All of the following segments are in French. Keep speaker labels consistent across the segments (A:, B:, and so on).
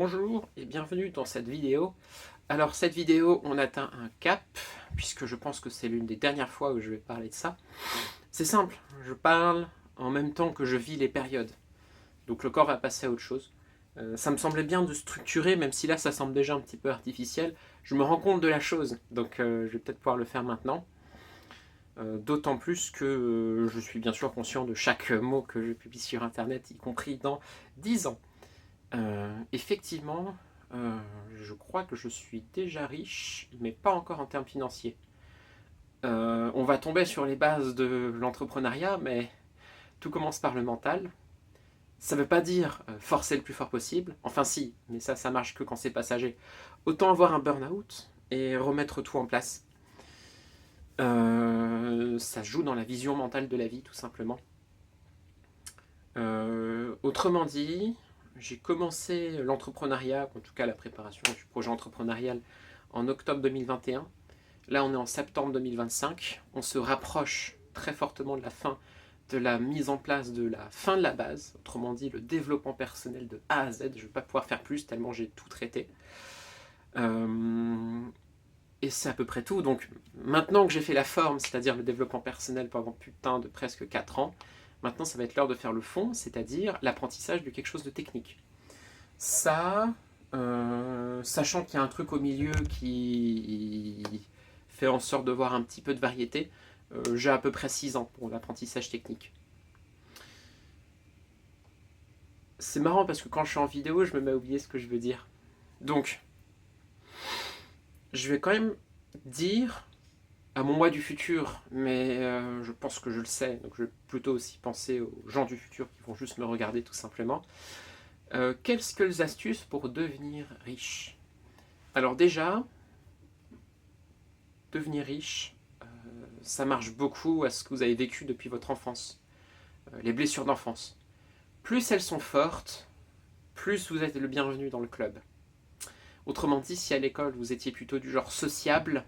A: Bonjour et bienvenue dans cette vidéo. Alors cette vidéo, on atteint un cap, puisque je pense que c'est l'une des dernières fois où je vais parler de ça. C'est simple, je parle en même temps que je vis les périodes. Donc le corps va passer à autre chose. Ça me semblait bien de structurer, même si là ça semble déjà un petit peu artificiel. Je me rends compte de la chose, donc je vais peut-être pouvoir le faire maintenant. D'autant plus que je suis bien sûr conscient de chaque mot que je publie sur internet, y compris dans 10 ans. Effectivement, euh, je crois que je suis déjà riche, mais pas encore en termes financiers. On va tomber sur les bases de l'entrepreneuriat, mais tout commence par le mental. Ça ne veut pas dire forcer le plus fort possible. Enfin si, mais ça marche que quand c'est passager. Autant avoir un burn-out et remettre tout en place. Ça joue dans la vision mentale de la vie, tout simplement. Autrement dit, j'ai commencé l'entrepreneuriat, en tout cas la préparation du projet entrepreneurial, en octobre 2021. Là, on est en septembre 2025. On se rapproche très fortement de la fin de la mise en place de la fin de la base, autrement dit le développement personnel de A à Z. Je ne vais pas pouvoir faire plus tellement j'ai tout traité. Et c'est à peu près tout. Donc maintenant que j'ai fait la forme, c'est-à-dire le développement personnel pendant putain de presque 4 ans, maintenant ça va être l'heure de faire le fond, c'est-à-dire l'apprentissage de quelque chose de technique. Ça, sachant qu'il y a un truc au milieu qui fait en sorte de voir un petit peu de variété, j'ai à peu près 6 ans pour l'apprentissage technique. C'est marrant parce que quand je suis en vidéo, je me mets à oublier ce que je veux dire. Donc, je vais quand même dire à mon moi du futur, mais je pense que je le sais, donc je vais plutôt aussi penser aux gens du futur qui vont juste me regarder tout simplement. Quelques astuces pour devenir riche. Alors déjà, devenir riche, ça marche beaucoup à ce que vous avez vécu depuis votre enfance, les blessures d'enfance. Plus elles sont fortes, plus vous êtes le bienvenu dans le club. Autrement dit, si à l'école vous étiez plutôt du genre sociable,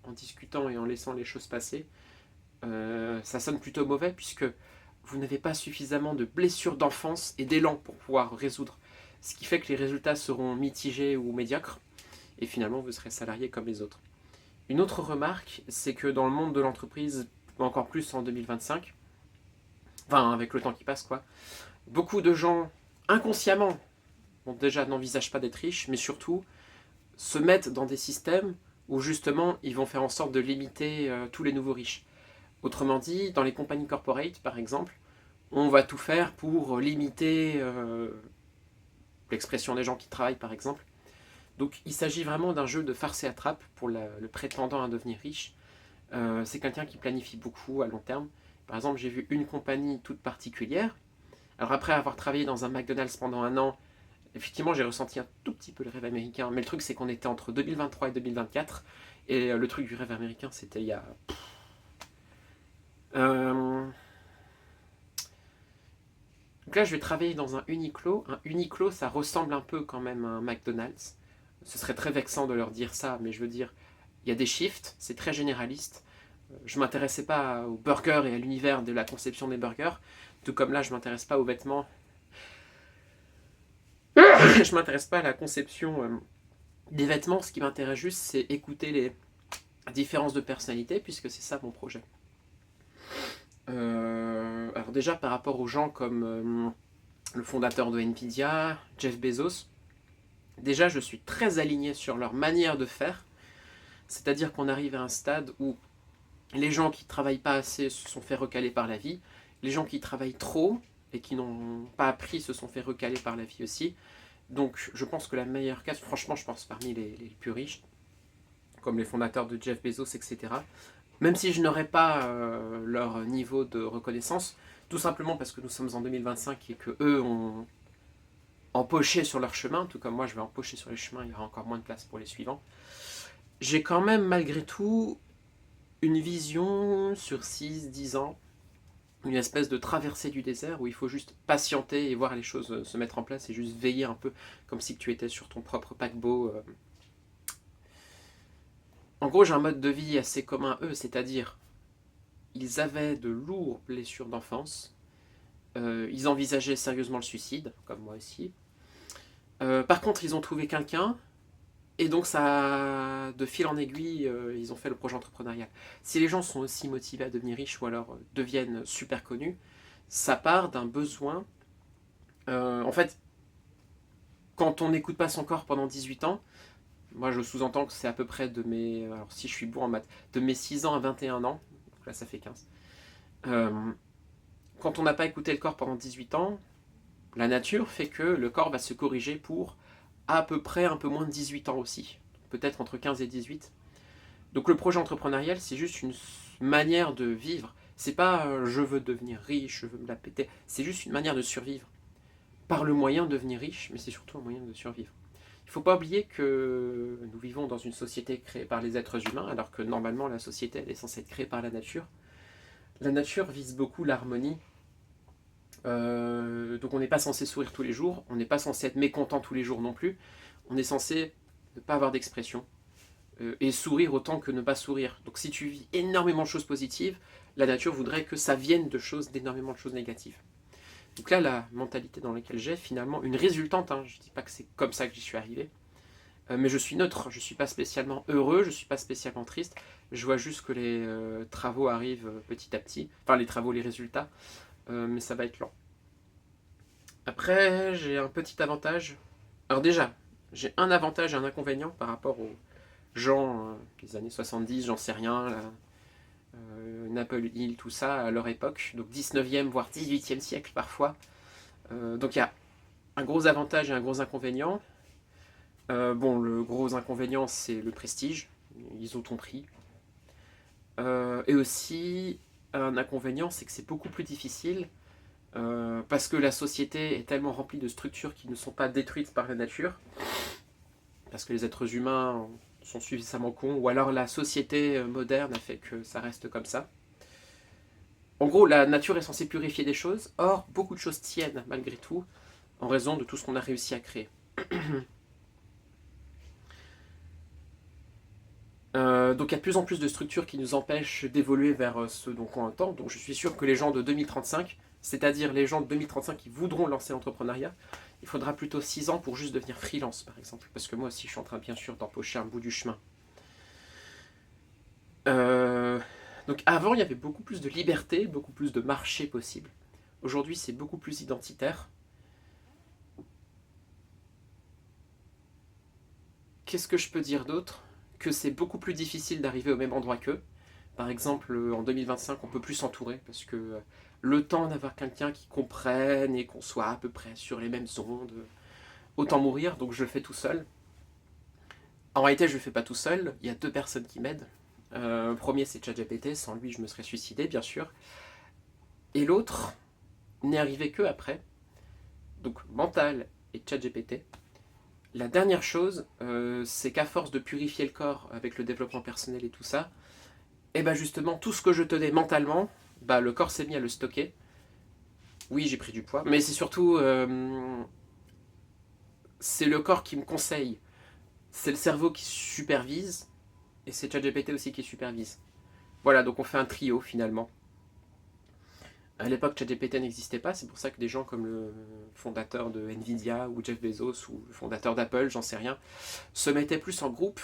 A: en discutant et en laissant les choses passer, ça sonne plutôt mauvais puisque vous n'avez pas suffisamment de blessures d'enfance et d'élan pour pouvoir résoudre. Ce qui fait que les résultats seront mitigés ou médiocres et finalement vous serez salarié comme les autres. Une autre remarque, c'est que dans le monde de l'entreprise, encore plus en 2025, enfin avec le temps qui passe quoi, beaucoup de gens inconsciemment, bon, déjà n'envisagent pas d'être riches, mais surtout se mettent dans des systèmes où justement ils vont faire en sorte de limiter tous les nouveaux riches. Autrement dit, dans les compagnies corporate par exemple, on va tout faire pour limiter l'expression des gens qui travaillent par exemple. Donc il s'agit vraiment d'un jeu de farce et attrape pour le prétendant à devenir riche. C'est quelqu'un qui planifie beaucoup à long terme. Par exemple, j'ai vu une compagnie toute particulière. Alors après avoir travaillé dans un McDonald's pendant un an, effectivement j'ai ressenti un tout petit peu le rêve américain. Mais le truc c'est qu'on était entre 2023 et 2024. Et le truc du rêve américain c'était il y a... Donc là je vais travailler dans un Uniqlo. Un Uniqlo ça ressemble un peu quand même à un McDonald's. Ce serait très vexant de leur dire ça, mais je veux dire, il y a des shifts, c'est très généraliste. Je ne m'intéressais pas aux burgers et à l'univers de la conception des burgers, tout comme là je ne m'intéresse pas aux vêtements. Je ne m'intéresse pas à la conception des vêtements, ce qui m'intéresse juste c'est écouter les différences de personnalité, puisque c'est ça mon projet. Alors déjà par rapport aux gens comme le fondateur de Nvidia, Jeff Bezos, déjà je suis très aligné sur leur manière de faire, c'est-à-dire qu'on arrive à un stade où les gens qui ne travaillent pas assez se sont fait recaler par la vie. Les gens qui travaillent trop et qui n'ont pas appris se sont fait recaler par la vie aussi. Donc je pense que la meilleure case, franchement je pense parmi les plus riches, comme les fondateurs de Jeff Bezos, etc. Même si je n'aurais pas leur niveau de reconnaissance, tout simplement parce que nous sommes en 2025 et que eux ont empoché sur leur chemin, tout comme moi je vais empocher sur les chemins, il y aura encore moins de place pour les suivants. J'ai quand même malgré tout une vision sur 6, 10 ans, une espèce de traversée du désert où il faut juste patienter et voir les choses se mettre en place et juste veiller un peu comme si tu étais sur ton propre paquebot. En gros, j'ai un mode de vie assez commun à eux, c'est-à-dire ils avaient de lourdes blessures d'enfance, ils envisageaient sérieusement le suicide, comme moi aussi. Par contre, ils ont trouvé quelqu'un, et donc ça, de fil en aiguille, ils ont fait le projet entrepreneurial. Si les gens sont aussi motivés à devenir riches ou alors deviennent super connus, ça part d'un besoin. En fait, quand on n'écoute pas son corps pendant 18 ans, moi je sous-entends que c'est à peu près de mes... Alors si je suis bon en maths, de mes 6 ans à 21 ans, donc là ça fait 15. Euh, Quand on n'a pas écouté le corps pendant 18 ans, la nature fait que le corps va se corriger pour à peu près un peu moins de 18 ans aussi. Peut-être entre 15 et 18. Donc le projet entrepreneurial, c'est juste une manière de vivre. C'est pas je veux devenir riche, je veux me la péter. C'est juste une manière de survivre. Par le moyen de devenir riche, mais c'est surtout un moyen de survivre. Il ne faut pas oublier que nous vivons dans une société créée par les êtres humains, alors que normalement la société elle est censée être créée par la nature. La nature vise beaucoup l'harmonie. Donc on n'est pas censé sourire tous les jours, on n'est pas censé être mécontent tous les jours non plus. On est censé ne pas avoir d'expression et sourire autant que ne pas sourire. Donc si tu vis énormément de choses positives, la nature voudrait que ça vienne d'énormément de choses négatives. Donc là, la mentalité dans laquelle j'ai, finalement, une résultante, hein, je ne dis pas que c'est comme ça que j'y suis arrivé, mais je suis neutre, je ne suis pas spécialement heureux, je ne suis pas spécialement triste, je vois juste que les travaux arrivent petit à petit, enfin les travaux, les résultats, mais ça va être lent. Après, j'ai un petit avantage. Alors déjà, j'ai un avantage et un inconvénient par rapport aux gens des années 70, j'en sais rien, là, Napoleon Hill, tout ça, à leur époque, donc 19e voire 18e siècle parfois. Donc il y a un gros avantage et un gros inconvénient. Bon, le gros inconvénient, c'est le prestige. Ils ont ton prix. Et aussi, un inconvénient, c'est que c'est beaucoup plus difficile parce que la société est tellement remplie de structures qui ne sont pas détruites par la nature, parce que les êtres humains sont suffisamment cons, ou alors la société moderne a fait que ça reste comme ça. En gros, la nature est censée purifier des choses, or beaucoup de choses tiennent malgré tout, en raison de tout ce qu'on a réussi à créer. Donc il y a de plus en plus de structures qui nous empêchent d'évoluer vers ce dont on entend. Donc je suis sûr que les gens de 2035, c'est-à-dire les gens de 2035 qui voudront lancer l'entrepreneuriat, il faudra plutôt 6 ans pour juste devenir freelance par exemple. Parce que moi aussi je suis en train bien sûr d'empocher un bout du chemin. Euh, donc avant il y avait beaucoup plus de liberté, beaucoup plus de marché possible. Aujourd'hui c'est beaucoup plus identitaire. Qu'est-ce que je peux dire d'autre? Que c'est beaucoup plus difficile d'arriver au même endroit qu'eux. Par exemple, en 2025, on peut plus s'entourer parce que le temps d'avoir quelqu'un qui comprenne et qu'on soit à peu près sur les mêmes ondes, autant mourir, donc je le fais tout seul. En réalité, je le fais pas tout seul, il y a deux personnes qui m'aident. Le premier, c'est ChatGPT, sans lui, je me serais suicidé, bien sûr. Et l'autre n'est arrivé que après. Donc, Mental et ChatGPT. La dernière chose, c'est qu'à force de purifier le corps avec le développement personnel et tout ça, et ben justement, tout ce que je tenais mentalement, bah, le corps s'est mis à le stocker. Oui, j'ai pris du poids, mais c'est surtout c'est le corps qui me conseille, c'est le cerveau qui supervise, et c'est ChatGPT aussi qui supervise. Voilà, donc on fait un trio finalement. À l'époque, ChatGPT n'existait pas, c'est pour ça que des gens comme le fondateur de Nvidia ou Jeff Bezos ou le fondateur d'Apple, j'en sais rien, se mettaient plus en groupe.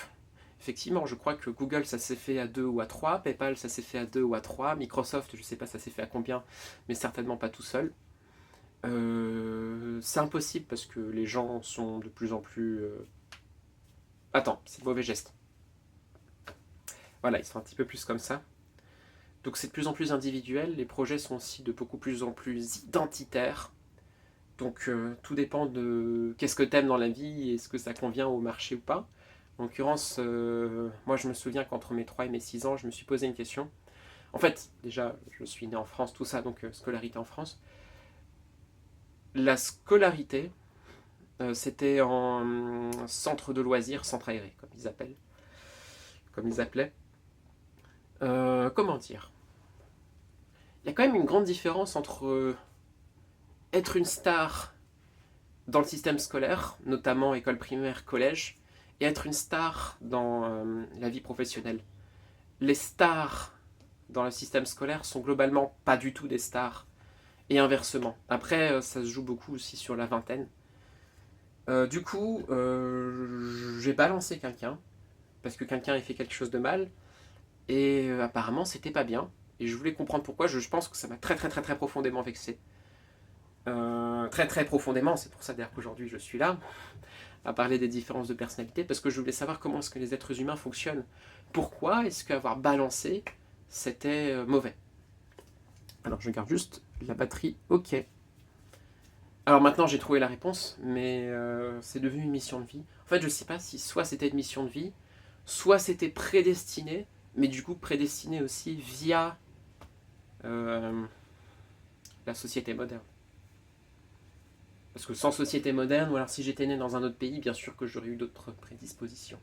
A: Effectivement, je crois que Google, ça s'est fait à 2 ou à 3, PayPal, ça s'est fait à 2 ou à 3, Microsoft, je ne sais pas ça s'est fait à combien, mais certainement pas tout seul. C'est impossible parce que les gens sont de plus en plus... Attends, c'est le mauvais geste. Voilà, ils sont un petit peu plus comme ça. Donc c'est de plus en plus individuel, les projets sont aussi de beaucoup plus en plus identitaires. Donc tout dépend de qu'est-ce que t'aimes dans la vie et est-ce que ça convient au marché ou pas. En l'occurrence, moi je me souviens qu'entre mes 3 et mes 6 ans, je me suis posé une question. En fait, déjà, je suis né en France, tout ça, donc scolarité en France. La scolarité, c'était en centre de loisirs, centre aéré, comme ils appelaient. Comment dire? Il y a quand même une grande différence entre être une star dans le système scolaire, notamment école primaire, collège, et être une star dans la vie professionnelle. Les stars dans le système scolaire sont globalement pas du tout des stars, et inversement. Après, ça se joue beaucoup aussi sur la vingtaine. Du coup, j'ai balancé quelqu'un, parce que quelqu'un a fait quelque chose de mal, et apparemment c'était pas bien. Et je voulais comprendre pourquoi, je pense que ça m'a très très très très profondément vexé. Très très profondément, c'est pour ça d'ailleurs qu'aujourd'hui je suis là, à parler des différences de personnalité, parce que je voulais savoir comment est-ce que les êtres humains fonctionnent. Pourquoi est-ce qu'avoir balancé, c'était mauvais? Alors je garde juste la batterie, ok. Alors maintenant j'ai trouvé la réponse, mais c'est devenu une mission de vie. En fait je sais pas si soit c'était une mission de vie, soit c'était prédestiné, mais du coup prédestiné aussi via euh, la société moderne. Parce que sans société moderne, ou alors si j'étais né dans un autre pays, bien sûr que j'aurais eu d'autres prédispositions.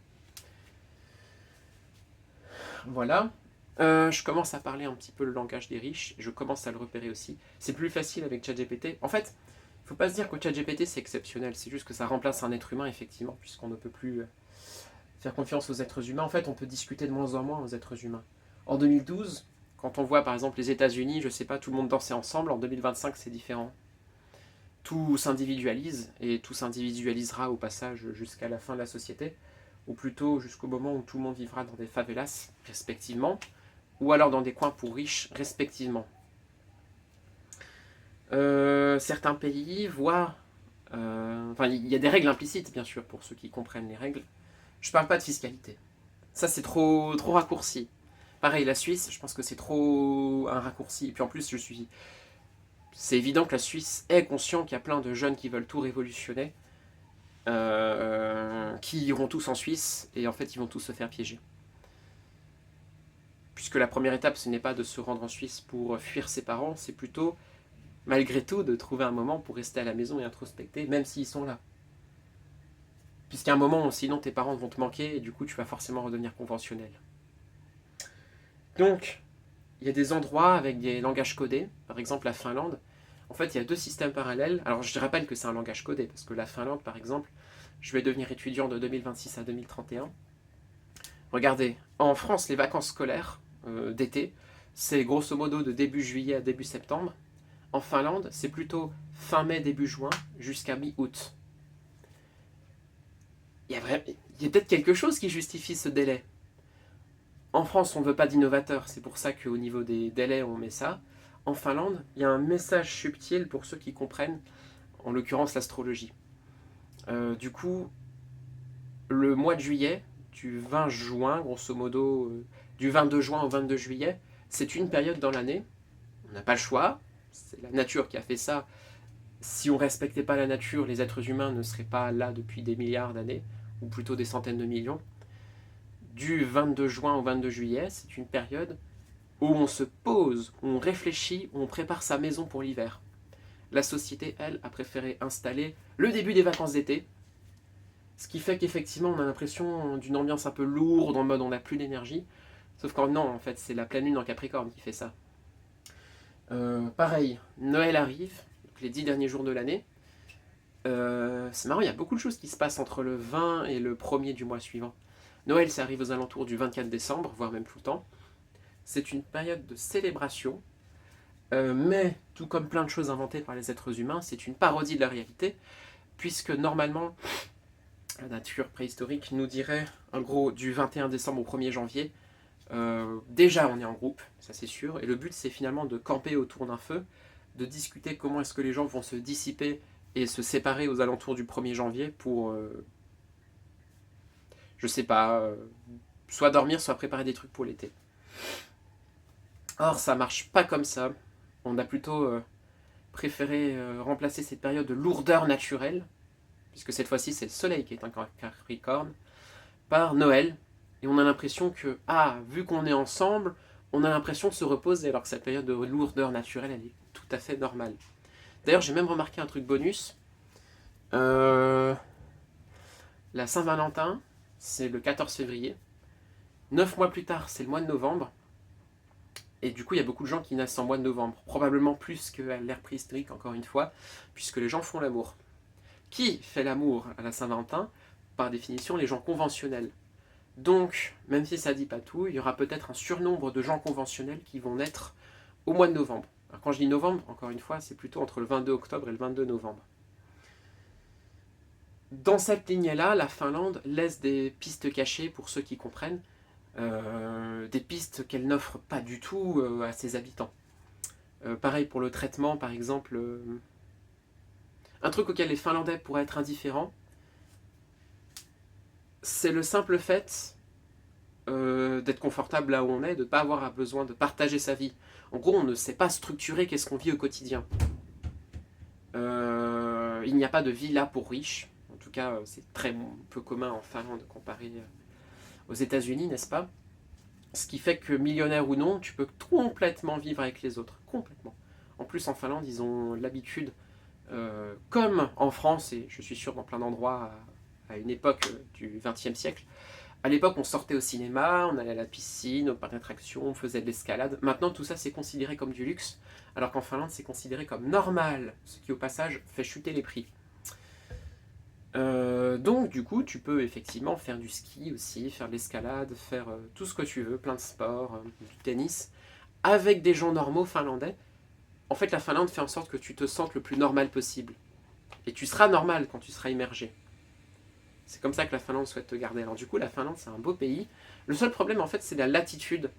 A: Voilà. Je commence à parler un petit peu le langage des riches, je commence à le repérer aussi. C'est plus facile avec ChatGPT. En fait, il ne faut pas se dire que ChatGPT c'est exceptionnel, c'est juste que ça remplace un être humain, effectivement, puisqu'on ne peut plus faire confiance aux êtres humains. En fait, on peut discuter de moins en moins aux êtres humains. En 2012, quand on voit par exemple les États-Unis, je sais pas, tout le monde dansait ensemble, en 2025 c'est différent. Tout s'individualise, et tout s'individualisera au passage jusqu'à la fin de la société, ou plutôt jusqu'au moment où tout le monde vivra dans des favelas, respectivement, ou alors dans des coins pour riches, respectivement. Certains pays voient... Enfin, il y a des règles implicites, bien sûr, pour ceux qui comprennent les règles. Je parle pas de fiscalité. Ça, c'est trop raccourci. Pareil, la Suisse, je pense que c'est trop un raccourci. Et puis en plus, c'est évident que la Suisse est conscient qu'il y a plein de jeunes qui veulent tout révolutionner, qui iront tous en Suisse, et en fait, ils vont tous se faire piéger. Puisque la première étape, ce n'est pas de se rendre en Suisse pour fuir ses parents, c'est plutôt, malgré tout, de trouver un moment pour rester à la maison et introspecter, même s'ils sont là. Puisqu'à un moment, sinon tes parents vont te manquer, et du coup, tu vas forcément redevenir conventionnel. Donc, il y a des endroits avec des langages codés, par exemple la Finlande. En fait, il y a deux systèmes parallèles. Alors, je rappelle que c'est un langage codé, parce que la Finlande, par exemple, je vais devenir étudiant de 2026 à 2031. Regardez, en France, les vacances scolaires d'été, c'est grosso modo de début juillet à début septembre. En Finlande, c'est plutôt fin mai, début juin, jusqu'à mi-août. Il y a peut-être quelque chose qui justifie ce délai. En France, on ne veut pas d'innovateurs, c'est pour ça qu'au niveau des délais, on met ça. En Finlande, il y a un message subtil pour ceux qui comprennent, en l'occurrence l'astrologie. Du coup, le mois de juillet, du 20 juin, grosso modo, du 22 juin au 22 juillet, c'est une période dans l'année. On n'a pas le choix, c'est la nature qui a fait ça. Si on ne respectait pas la nature, les êtres humains ne seraient pas là depuis des milliards d'années, ou plutôt des centaines de millions. Du 22 juin au 22 juillet, c'est une période où on se pose, où on réfléchit, où on prépare sa maison pour l'hiver. La société, elle, a préféré installer le début des vacances d'été, ce qui fait qu'effectivement, on a l'impression d'une ambiance un peu lourde, en mode on n'a plus d'énergie. Sauf qu'en non, en fait, c'est la pleine lune en Capricorne qui fait ça. Pareil, Noël arrive, les 10 derniers jours de l'année. C'est marrant, il y a beaucoup de choses qui se passent entre le 20 et le 1er du mois suivant. Noël, ça arrive aux alentours du 24 décembre, voire même tout le temps. C'est une période de célébration, mais tout comme plein de choses inventées par les êtres humains, c'est une parodie de la réalité, puisque normalement, la nature préhistorique nous dirait, en gros, du 21 décembre au 1er janvier, déjà on est en groupe, ça c'est sûr, et le but c'est finalement de camper autour d'un feu, de discuter comment est-ce que les gens vont se dissiper et se séparer aux alentours du 1er janvier pour, je sais pas, soit dormir, soit préparer des trucs pour l'été. Or, ça marche pas comme ça. On a plutôt préféré remplacer cette période de lourdeur naturelle, puisque cette fois-ci c'est le soleil qui est un Capricorne, par Noël. Et on a l'impression que, vu qu'on est ensemble, on a l'impression de se reposer, alors que cette période de lourdeur naturelle, elle est tout à fait normale. D'ailleurs, j'ai même remarqué un truc bonus. La Saint-Valentin, c'est le 14 février. 9 mois plus tard, c'est le mois de novembre. Et du coup, il y a beaucoup de gens qui naissent en mois de novembre. Probablement plus qu'à l'ère préhistorique, encore une fois, puisque les gens font l'amour. Qui fait l'amour à la Saint-Valentin? Par définition, les gens conventionnels. Donc, même si ça ne dit pas tout, il y aura peut-être un surnombre de gens conventionnels qui vont naître au mois de novembre. Alors, quand je dis novembre, encore une fois, c'est plutôt entre le 22 octobre et le 22 novembre. Dans cette lignée-là, la Finlande laisse des pistes cachées pour ceux qui comprennent, des pistes qu'elle n'offre pas du tout à ses habitants. Pareil pour le traitement, par exemple. Un truc auquel les Finlandais pourraient être indifférents, c'est le simple fait d'être confortable là où on est, de ne pas avoir besoin de partager sa vie. En gros, on ne sait pas structurer qu'est-ce qu'on vit au quotidien. Il n'y a pas de villa pour riches. En tout cas, c'est très peu commun en Finlande comparé aux États-Unis, n'est-ce pas? Ce qui fait que millionnaire ou non, tu peux complètement vivre avec les autres. Complètement. En plus, en Finlande, ils ont l'habitude, comme en France, et je suis sûr dans plein d'endroits à une époque du XXe siècle, à l'époque, on sortait au cinéma, on allait à la piscine, au parc d'attractions, on faisait de l'escalade. Maintenant, tout ça, c'est considéré comme du luxe, alors qu'en Finlande, c'est considéré comme normal, ce qui, au passage, fait chuter les prix. Donc, du coup, tu peux effectivement faire du ski aussi, faire de l'escalade, faire tout ce que tu veux, plein de sports, du tennis, avec des gens normaux finlandais. En fait, la Finlande fait en sorte que tu te sentes le plus normal possible. Et tu seras normal quand tu seras immergé. C'est comme ça que la Finlande souhaite te garder. Alors du coup, la Finlande, c'est un beau pays. Le seul problème, en fait, c'est la latitude.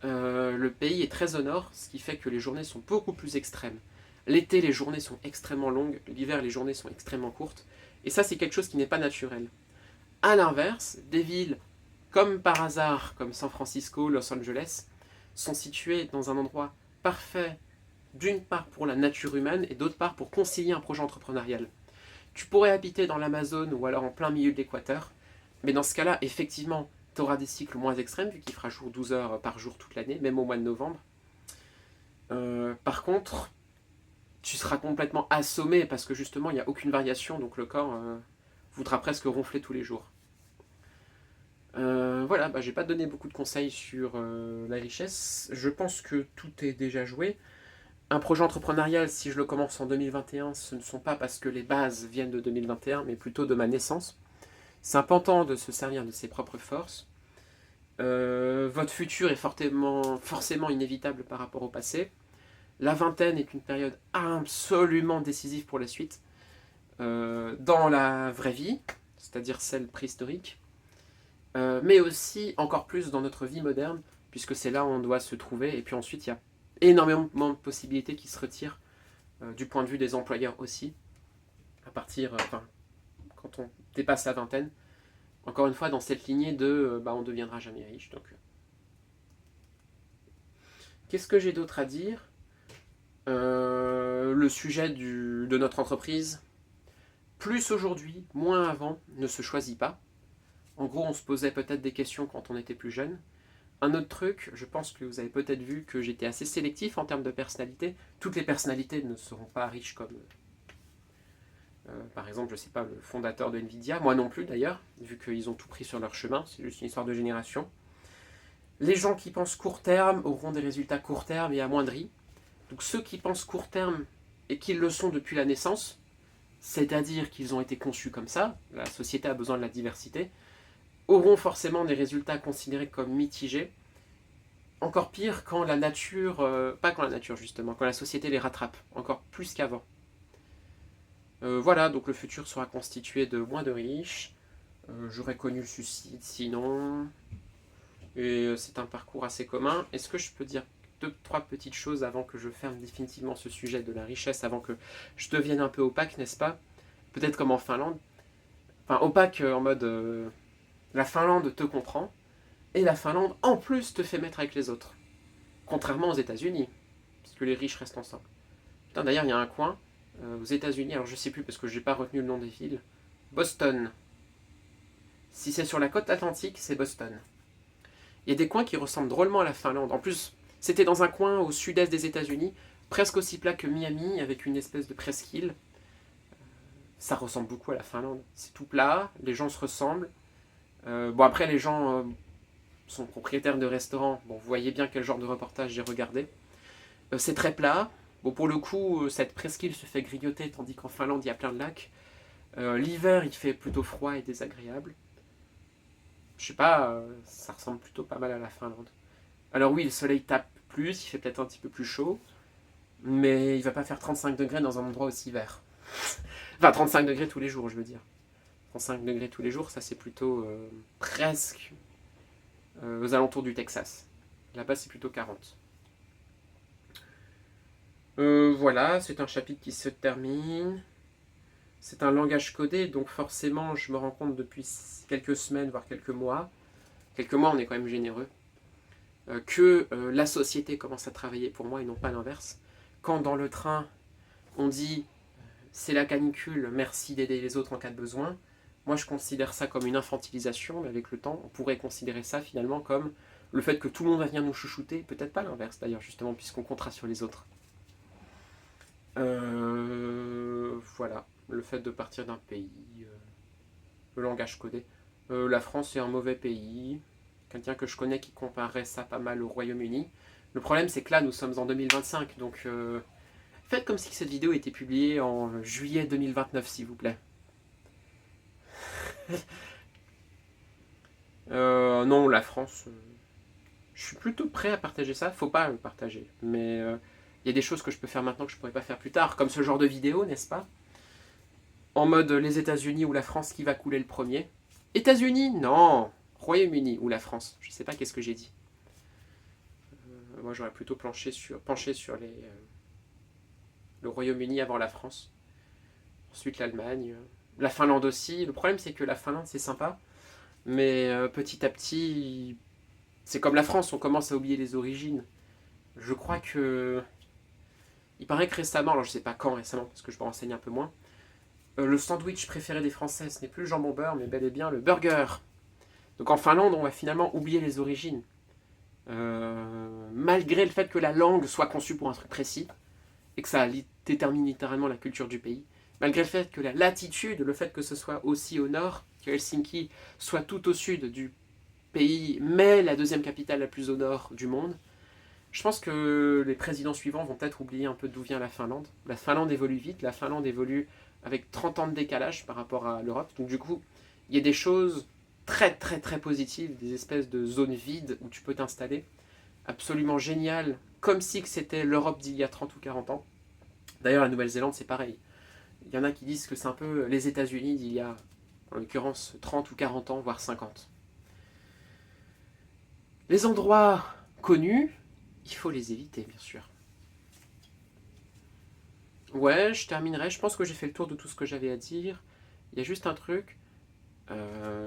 A: Le pays est très au nord, ce qui fait que les journées sont beaucoup plus extrêmes. L'été, les journées sont extrêmement longues. L'hiver, les journées sont extrêmement courtes. Et ça, c'est quelque chose qui n'est pas naturel. A l'inverse, des villes comme par hasard, comme San Francisco, Los Angeles, sont situées dans un endroit parfait, d'une part pour la nature humaine et d'autre part pour concilier un projet entrepreneurial. Tu pourrais habiter dans l'Amazone ou alors en plein milieu de l'équateur, mais dans ce cas-là, effectivement, tu auras des cycles moins extrêmes, vu qu'il fera jour 12 heures par jour toute l'année, même au mois de novembre. Par contre, tu seras complètement assommé parce que justement, il n'y a aucune variation, donc le corps voudra presque ronfler tous les jours. Voilà, j'ai pas donné beaucoup de conseils sur la richesse. Je pense que tout est déjà joué. Un projet entrepreneurial, si je le commence en 2021, ce ne sont pas parce que les bases viennent de 2021, mais plutôt de ma naissance. C'est important de se servir de ses propres forces. Votre futur est forcément inévitable par rapport au passé. La vingtaine est une période absolument décisive pour la suite. Dans la vraie vie, c'est-à-dire celle préhistorique, mais aussi encore plus dans notre vie moderne, puisque c'est là où on doit se trouver. Et puis ensuite, il y a énormément de possibilités qui se retirent du point de vue des employeurs aussi, à partir, quand on dépasse la vingtaine. Encore une fois, dans cette lignée de on ne deviendra jamais riche. Donc, qu'est-ce que j'ai d'autre à dire? Le sujet de notre entreprise, plus aujourd'hui, moins avant, ne se choisit pas. En gros, on se posait peut-être des questions quand on était plus jeune. Un autre truc, je pense que vous avez peut-être vu que j'étais assez sélectif en termes de personnalité. Toutes les personnalités ne seront pas riches comme, par exemple, je sais pas, le fondateur de Nvidia, moi non plus d'ailleurs, vu qu'ils ont tout pris sur leur chemin, c'est juste une histoire de génération. Les gens qui pensent court terme auront des résultats court terme et amoindris. Donc ceux qui pensent court terme et qu'ils le sont depuis la naissance, c'est-à-dire qu'ils ont été conçus comme ça, la société a besoin de la diversité, auront forcément des résultats considérés comme mitigés. Encore pire quand la nature, pas quand la nature justement, quand la société les rattrape, encore plus qu'avant. Voilà, donc le futur sera constitué de moins de riches. J'aurais connu le suicide sinon. Et c'est un parcours assez commun. Est-ce que je peux dire deux, trois petites choses avant que je ferme définitivement ce sujet de la richesse, avant que je devienne un peu opaque, n'est-ce pas? Peut-être comme en Finlande. Enfin, opaque en mode la Finlande te comprend, et la Finlande en plus te fait mettre avec les autres. Contrairement aux États-Unis, puisque les riches restent ensemble. Putain, d'ailleurs, il y a un coin aux États-Unis, alors je sais plus parce que j'ai pas retenu le nom des villes. Boston. Si c'est sur la côte atlantique, c'est Boston. Il y a des coins qui ressemblent drôlement à la Finlande. En plus, c'était dans un coin au sud-est des États-Unis, presque aussi plat que Miami, avec une espèce de presqu'île. Ça ressemble beaucoup à la Finlande. C'est tout plat, les gens se ressemblent. Après, les gens sont propriétaires de restaurants. Bon, vous voyez bien quel genre de reportage j'ai regardé. C'est très plat. Bon, pour le coup, cette presqu'île se fait grignoter, tandis qu'en Finlande, il y a plein de lacs. L'hiver, il fait plutôt froid et désagréable. Je sais pas, ça ressemble plutôt pas mal à la Finlande. Alors oui, le soleil tape plus, il fait peut-être un petit peu plus chaud, mais il va pas faire 35 degrés dans un endroit aussi vert. Enfin, 35 degrés tous les jours, je veux dire. 35 degrés tous les jours, ça c'est plutôt presque aux alentours du Texas. Là-bas, c'est plutôt 40. Voilà, c'est un chapitre qui se termine. C'est un langage codé, donc forcément, je me rends compte depuis quelques semaines, voire quelques mois, on est quand même généreux, que la société commence à travailler pour moi et non pas l'inverse. Quand dans le train, on dit c'est la canicule, merci d'aider les autres en cas de besoin, moi je considère ça comme une infantilisation, mais avec le temps, on pourrait considérer ça finalement comme le fait que tout le monde va venir nous chouchouter, peut-être pas l'inverse d'ailleurs, justement, puisqu'on comptera sur les autres. Voilà, le fait de partir d'un pays, le langage codé. La France est un mauvais pays. Quelqu'un que je connais qui comparait ça pas mal au Royaume-Uni. Le problème, c'est que là, nous sommes en 2025, donc faites comme si cette vidéo était publiée en juillet 2029, s'il vous plaît. Non, la France, je suis plutôt prêt à partager ça. Faut pas le partager, mais il y a des choses que je peux faire maintenant que je pourrais pas faire plus tard, comme ce genre de vidéo, n'est-ce pas? En mode les États-Unis ou la France qui va couler le premier. États-Unis, non. Royaume-Uni ou la France, je sais pas qu'est-ce que j'ai dit. Moi, j'aurais plutôt penché sur le Royaume-Uni avant la France. Ensuite, l'Allemagne. La Finlande aussi. Le problème, c'est que la Finlande, c'est sympa. Mais petit à petit, c'est comme la France, on commence à oublier les origines. Je crois que... Il paraît que récemment, alors je sais pas quand récemment, parce que je me renseigne un peu moins, le sandwich préféré des Français, ce n'est plus le jambon beurre, mais bel et bien le burger. Donc en Finlande, on va finalement oublier les origines. Malgré le fait que la langue soit conçue pour un truc précis, et que ça détermine littéralement la culture du pays, malgré le fait que la latitude, le fait que ce soit aussi au nord, que Helsinki soit tout au sud du pays, mais la deuxième capitale la plus au nord du monde, je pense que les présidents suivants vont peut-être oublier un peu d'où vient la Finlande. La Finlande évolue vite, la Finlande évolue avec 30 ans de décalage par rapport à l'Europe. Donc du coup, il y a des choses très très très positives, des espèces de zones vides où tu peux t'installer. Absolument génial, comme si c'était l'Europe d'il y a 30 ou 40 ans. D'ailleurs, la Nouvelle-Zélande, c'est pareil. Il y en a qui disent que c'est un peu les États-Unis d'il y a, en l'occurrence, 30 ou 40 ans, voire 50. Les endroits connus, il faut les éviter, bien sûr. Ouais, je terminerai. Je pense que j'ai fait le tour de tout ce que j'avais à dire. Il y a juste un truc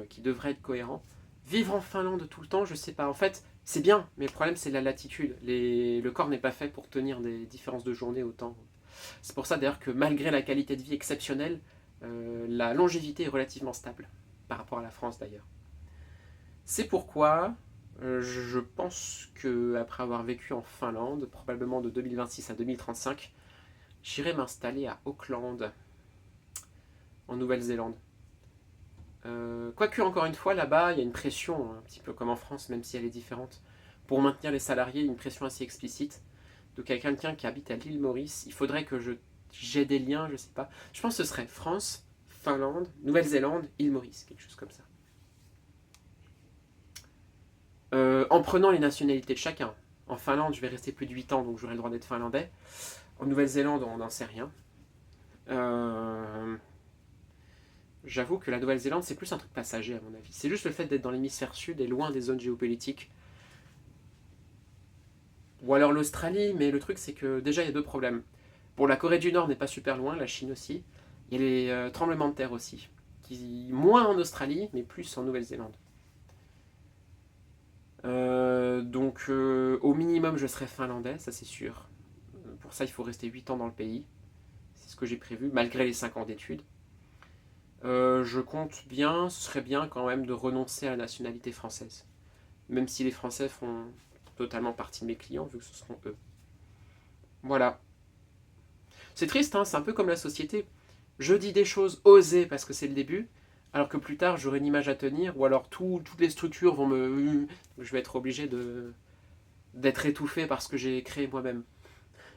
A: qui devrait être cohérent. Vivre en Finlande tout le temps, je sais pas. En fait, c'est bien, mais le problème, c'est la latitude. Le corps n'est pas fait pour tenir des différences de journée autant. C'est pour ça, d'ailleurs, que malgré la qualité de vie exceptionnelle, la longévité est relativement stable. Par rapport à la France, d'ailleurs. C'est pourquoi je pense qu'après avoir vécu en Finlande, probablement de 2026 à 2035, j'irai m'installer à Auckland, en Nouvelle-Zélande. Quoique, encore une fois, là-bas, il y a une pression, un petit peu comme en France, même si elle est différente, pour maintenir les salariés, une pression assez explicite. Donc, à quelqu'un qui habite à l'île Maurice, il faudrait que j'ai des liens, je sais pas. Je pense que ce serait France, Finlande, Nouvelle-Zélande, île Maurice, quelque chose comme ça. En prenant les nationalités de chacun. En Finlande, je vais rester plus de 8 ans, donc j'aurai le droit d'être finlandais. En Nouvelle-Zélande, on n'en sait rien. J'avoue que la Nouvelle-Zélande, c'est plus un truc passager, à mon avis. C'est juste le fait d'être dans l'hémisphère sud et loin des zones géopolitiques. Ou alors l'Australie, mais le truc, c'est que déjà, il y a deux problèmes. Bon, la Corée du Nord n'est pas super loin, la Chine aussi. Il y a les tremblements de terre aussi. Moins en Australie, mais plus en Nouvelle-Zélande. Donc, au minimum, je serai finlandais, ça c'est sûr. Pour ça, il faut rester 8 ans dans le pays. C'est ce que j'ai prévu, malgré les 5 ans d'études. Je compte bien, ce serait bien quand même de renoncer à la nationalité française. Même si les Français font totalement partie de mes clients, vu que ce seront eux. Voilà. C'est triste, hein, c'est un peu comme la société. Je dis des choses osées parce que c'est le début, alors que plus tard j'aurai une image à tenir, ou alors toutes les structures vont me... Je vais être obligé d'être étouffé par ce que j'ai créé moi-même.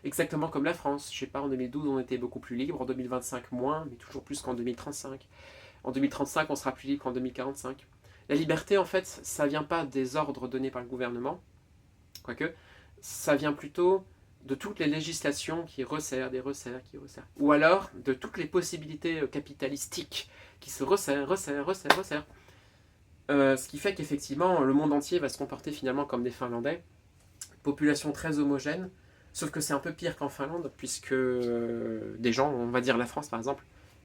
A: Exactement comme la France. Je sais pas, en 2012 on était beaucoup plus libre, en 2025 moins, mais toujours plus qu'en 2035. En 2035 on sera plus libre qu'en 2045. La liberté en fait, ça vient pas des ordres donnés par le gouvernement, quoique, ça vient plutôt de toutes les législations qui resserrent, qui resserrent. Ou alors de toutes les possibilités capitalistiques qui se resserrent. Ce qui fait qu'effectivement, le monde entier va se comporter finalement comme des Finlandais. Population très homogène, sauf que c'est un peu pire qu'en Finlande, puisque des gens, on va dire la France par exemple,